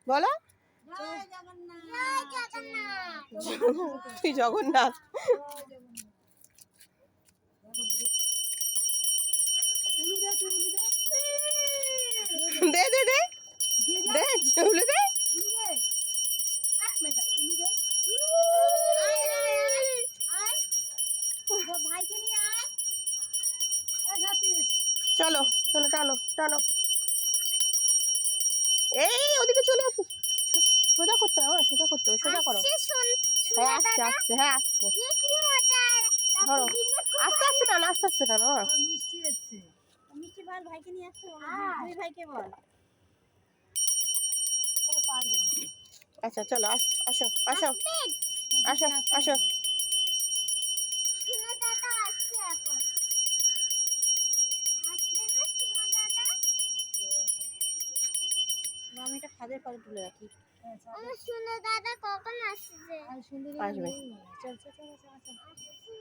বলো তুই জগন্নাথ দে দে দে দে ঝুলে দে চলো চলো টানো টানো এই ওদিকে চলে আসো সোজা করতে হবে সোজা করতে হবে সোজা করো হ্যাঁ আসছে আসছে হ্যাঁ আসছে ধরো আস্তে আস্তে টানো আস্তে আস্তে টানো মিষ্টি এসছে মিষ্টি বল ভাইকে নিয়ে আসতে বল দুই ভাইকে বল ও পারবে না আচ্ছা চলো আসো আসো আসো আসো আসো সোনা দাদা আসছে এখন আসবে না সোনা দাদা আমি এটা খাদের পাড়ে তুলে রাখি আমার সোনা দাদা কখন আসছে আসবে চল চল চল চল